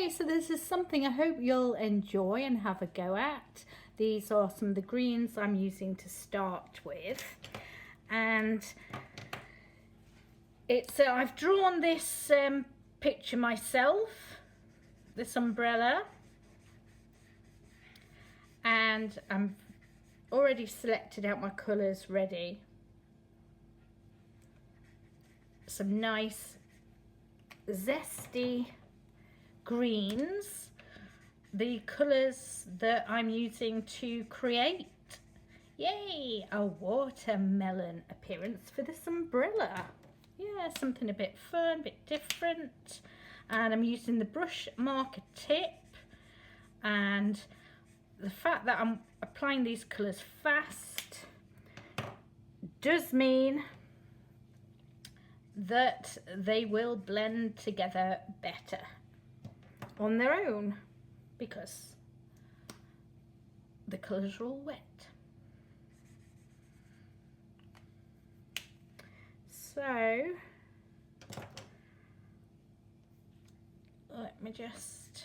Okay, so this is something I hope you'll enjoy and have a go at. These are some of the greens I'm using to start with, and it's I've drawn this picture myself, this umbrella, and I'm already selected out my colours ready. Some nice zesty greens, the colours that I'm using to create, yay, a watermelon appearance for this umbrella. Yeah, something a bit fun, a bit different. And I'm using the brush marker tip, and the fact that I'm applying these colours fast does mean that they will blend together better on their own because the colours are all wet. So let me just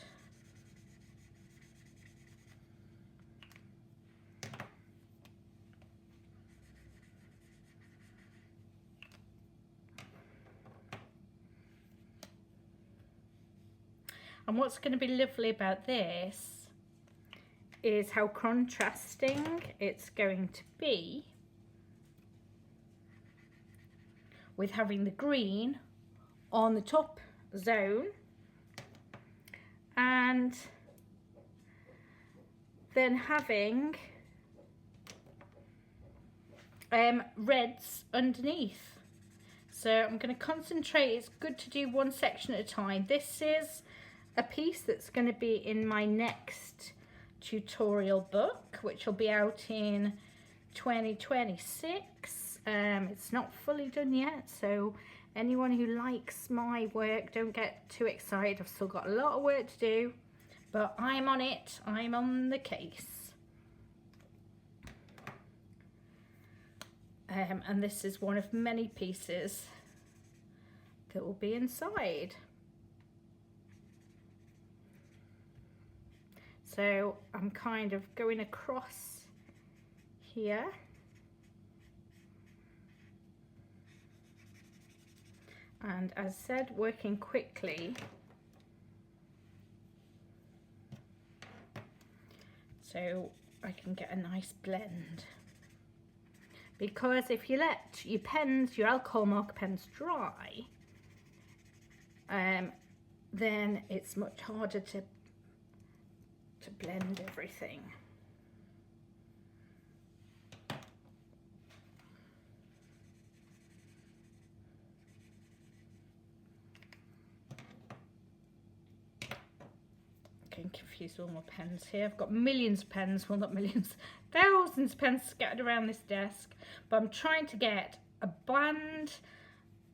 and what's going to be lovely about this is how contrasting it's going to be with having the green on the top zone and then having reds underneath. So I'm going to concentrate. It's good to do one section at a time. This is a piece that's going to be in my next tutorial book, which will be out in 2026. It's not fully done yet, so anyone who likes my work, don't get too excited. I've still got a lot of work to do, but I'm on it. I'm on the case. And this is one of many pieces that will be inside. So I'm kind of going across here. And as said, working quickly. So I can get a nice blend. Because if you let your pens, your alcohol marker pens dry, then it's much harder to blend everything. Getting confused with all my pens here. I've got millions of pens, well not millions, thousands of pens scattered around this desk, but I'm trying to get a band,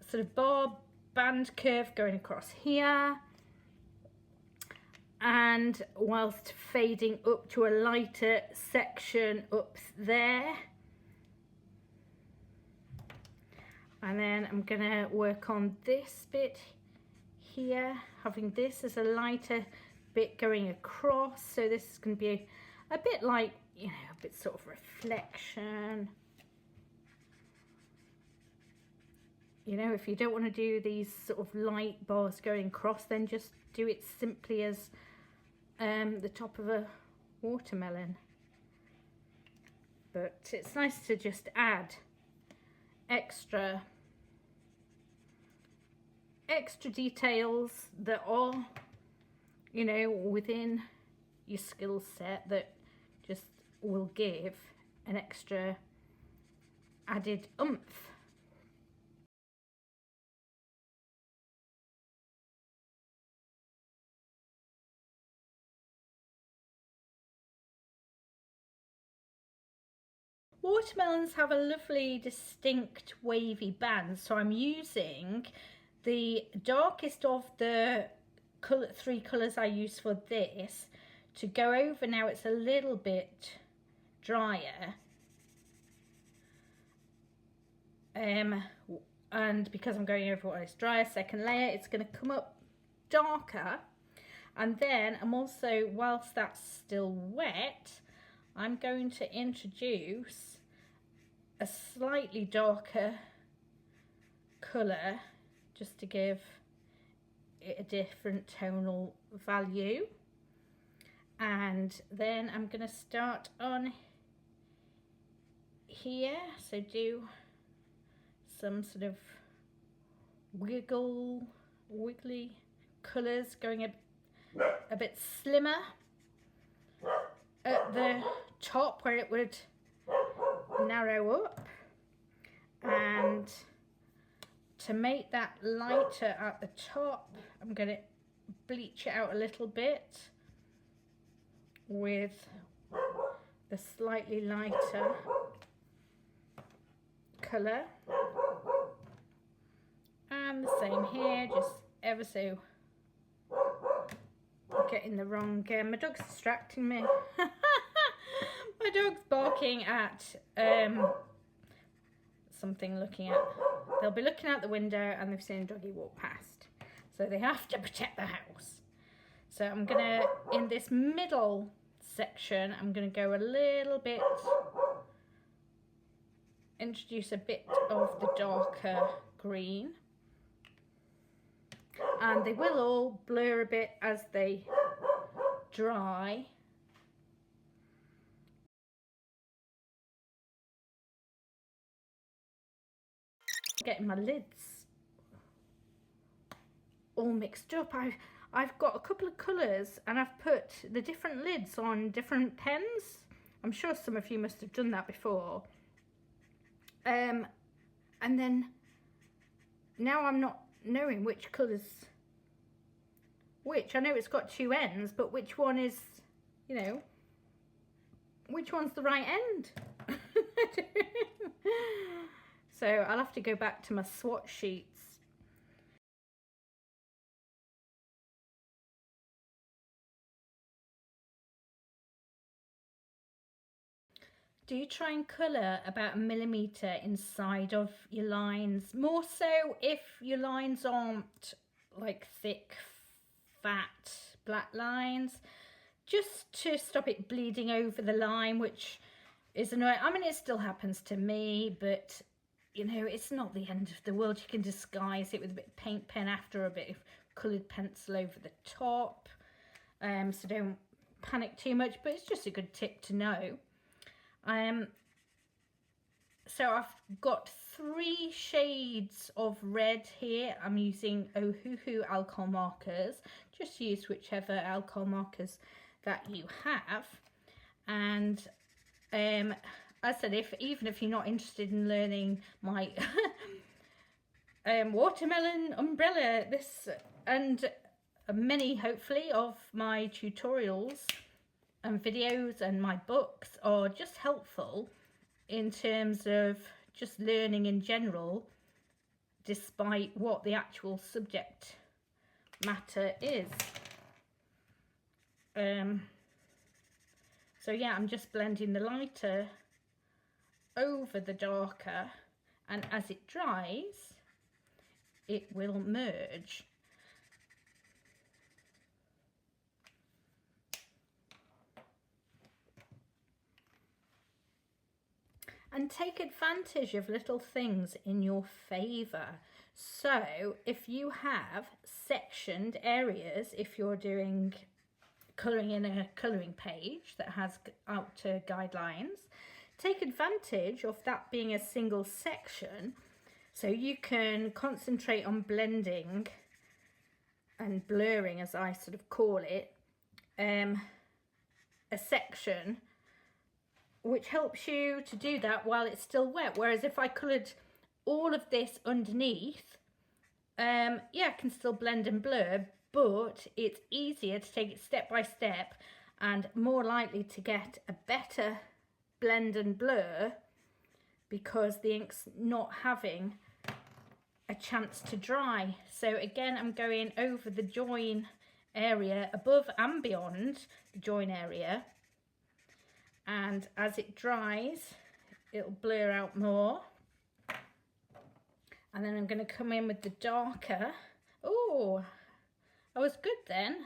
sort of bar band curve going across here, and whilst fading up to a lighter section up there. And then I'm gonna work on this bit here, having this as a lighter bit going across. So this is gonna be a bit like, you know, a bit sort of reflection. You know, if you don't want to do these sort of light bars going across, then just do it simply as the top of a watermelon. But it's nice to just add extra details that are, you know, within your skill set, that just will give an extra added oomph. Watermelons have a lovely distinct wavy band, so I'm using the darkest of the three colours I use for this to go over. Now it's a little bit drier, and because I'm going over what is drier, second layer, it's going to come up darker, And then I'm also, whilst that's still wet, I'm going to introduce a slightly darker colour just to give it a different tonal value. And then I'm going to start on here, so do some sort of wiggly colours, going a bit slimmer at the top where it would narrow up, and to make that lighter at the top I'm going to bleach it out a little bit with the slightly lighter colour, and the same here, just ever so getting the wrong, my dog's distracting me. My dog's barking at something, they'll be looking out the window and they've seen a doggy walk past, so they have to protect the house. So I'm gonna, in this middle section, I'm gonna go a little bit, introduce a bit of the darker green, and they will all blur a bit as they dry. Getting my lids all mixed up. I've got a couple of colours and I've put the different lids on different pens. I'm sure some of you must have done that before. And then now I'm not knowing which colours which. I know it's got two ends, but which one is, you know, which one's the right end? So I'll have to go back to my swatch sheets. Do try and colour about 1 millimetre inside of your lines, more so if your lines aren't like thick, fat, black lines, just to stop it bleeding over the line, which is annoying. I mean, it still happens to me, but you know, it's not the end of the world. You can disguise it with a bit of paint pen after, a bit of coloured pencil over the top, so don't panic too much, but it's just a good tip to know. So I've got 3 shades of red here. I'm using Ohuhu alcohol markers. Just use whichever alcohol markers that you have. And as I said, even if you're not interested in learning my watermelon umbrella, this and many hopefully of my tutorials and videos and my books are just helpful in terms of just learning in general, despite what the actual subject matter is. So yeah, I'm just blending the lighter over the darker, and as it dries it will merge. And take advantage of little things in your favour. So if you have sectioned areas, if you're doing colouring in a colouring page that has outer guidelines, take advantage of that being a single section, so you can concentrate on blending and blurring, as I sort of call it, a section, which helps you to do that while it's still wet. Whereas if I coloured all of this underneath, yeah, I can still blend and blur, but it's easier to take it step by step and more likely to get a better blend and blur because the ink's not having a chance to dry. So again, I'm going over the join area, above and beyond the join area, and as it dries it'll blur out more. And then I'm going to come in with the darker. Oh, I was good then.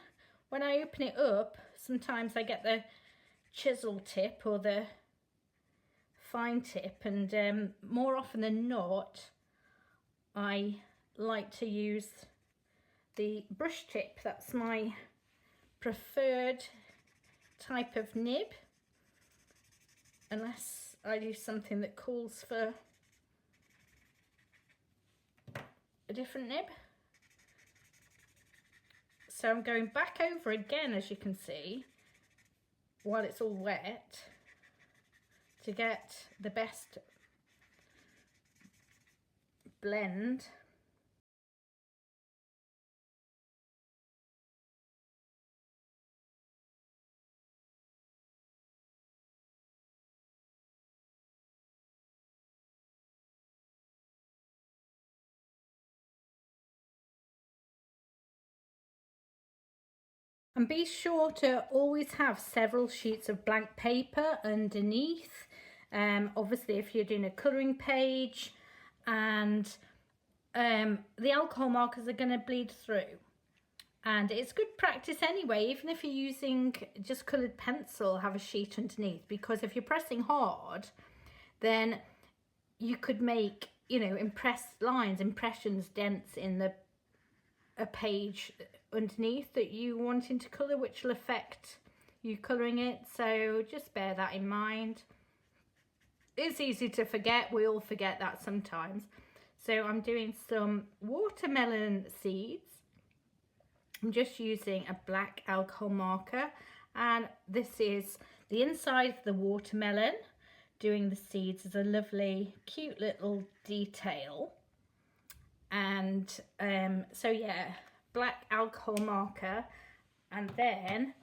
when I open it up, sometimes I get the chisel tip or the fine tip, and more often than not I like to use the brush tip. That's my preferred type of nib, unless I do something that calls for a different nib. So I'm going back over again, as you can see, while it's all wet, to get the best blend. And be sure to always have several sheets of blank paper underneath. Obviously, if you're doing a colouring page, and the alcohol markers are going to bleed through. And it's good practice anyway, even if you're using just coloured pencil, have a sheet underneath, because if you're pressing hard, then you could make, you know, impressions, dents in a page underneath that you wanting to colour, which will affect you colouring it. So just bear that in mind. It's easy to forget, we all forget that sometimes. So I'm doing some watermelon seeds. I'm just using a black alcohol marker, and this is the inside of the watermelon. Doing the seeds is a lovely cute little detail. And so yeah, black alcohol marker, and then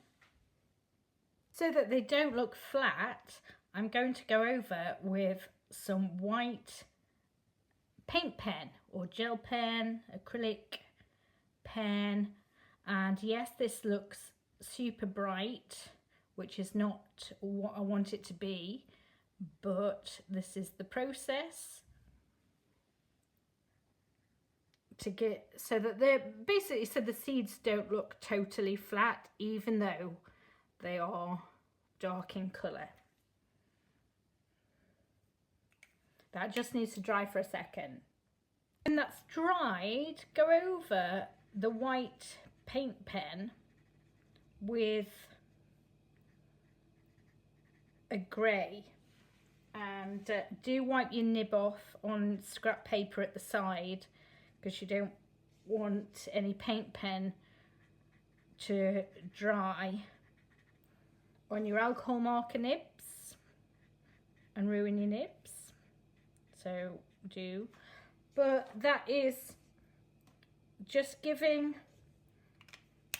so that they don't look flat, I'm going to go over with some white paint pen or gel pen, acrylic pen. And yes, this looks super bright, which is not what I want it to be, but this is the process to get so that they're basically, so the seeds don't look totally flat, even though they are dark in colour. That just needs to dry for a second. When that's dried, go over the white paint pen with a grey, and do wipe your nib off on scrap paper at the side, because you don't want any paint pen to dry on your alcohol marker nibs and ruin your nibs. So do, but that is just giving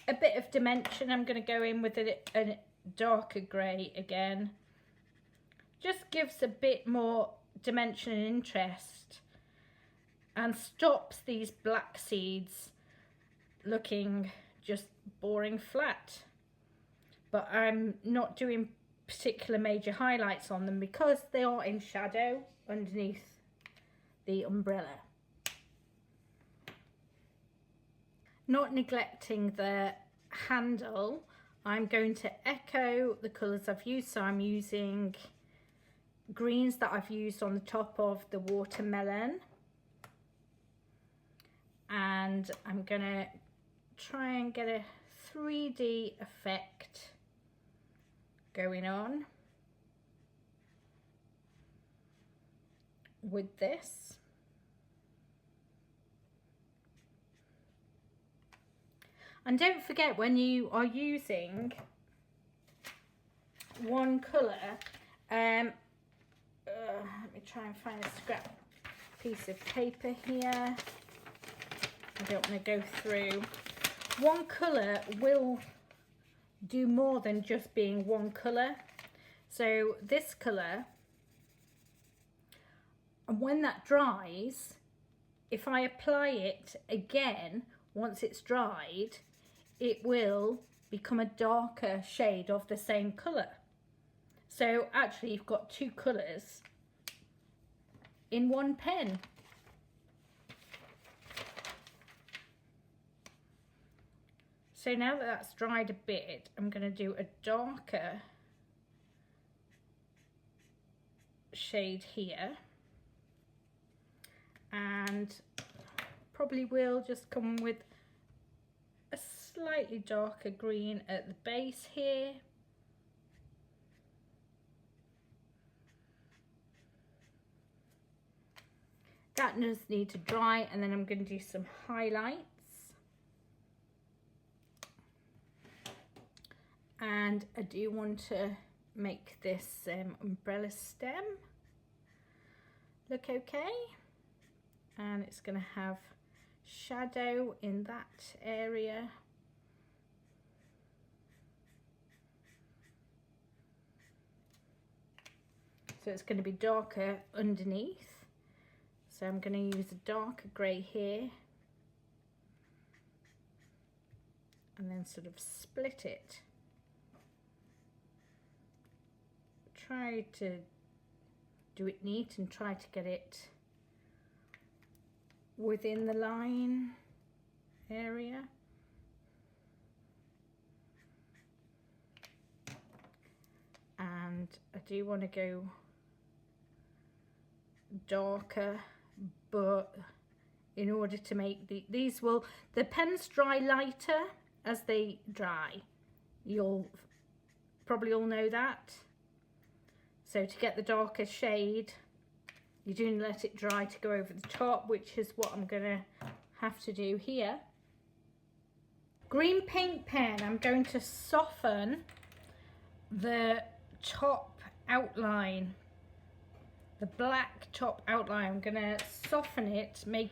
a bit of dimension. I'm going to go in with a darker grey again. Just gives a bit more dimension and interest, and stops these black seeds looking just boring flat. But I'm not doing particular major highlights on them because they are in shadow underneath the umbrella. Not neglecting the handle, I'm going to echo the colours I've used. So I'm using greens that I've used on the top of the watermelon, and I'm gonna try and get a 3D effect going on with this. And don't forget, when you are using one colour, let me try and find a scrap piece of paper here. I don't want to go through. One colour will do more than just being one colour. So this colour, and when that dries, if I apply it again once it's dried, it will become a darker shade of the same colour. So actually you've got two colours in one pen. So now that that's dried a bit, I'm going to do a darker shade here, and probably will just come with a slightly darker green at the base here. That does need to dry, and then I'm going to do some highlights. And I do want to make this umbrella stem look okay. And it's going to have shadow in that area. So it's going to be darker underneath. So I'm going to use a darker grey here. And then sort of split it. Try to do it neat and try to get it within the line area. And I do want to go darker, but in order to make the pens dry lighter as they dry. You'll probably all know that. So to get the darker shade, you do let it dry to go over the top, which is what I'm going to have to do here. Green paint pen, I'm going to soften the top outline, the black top outline. I'm going to soften it, make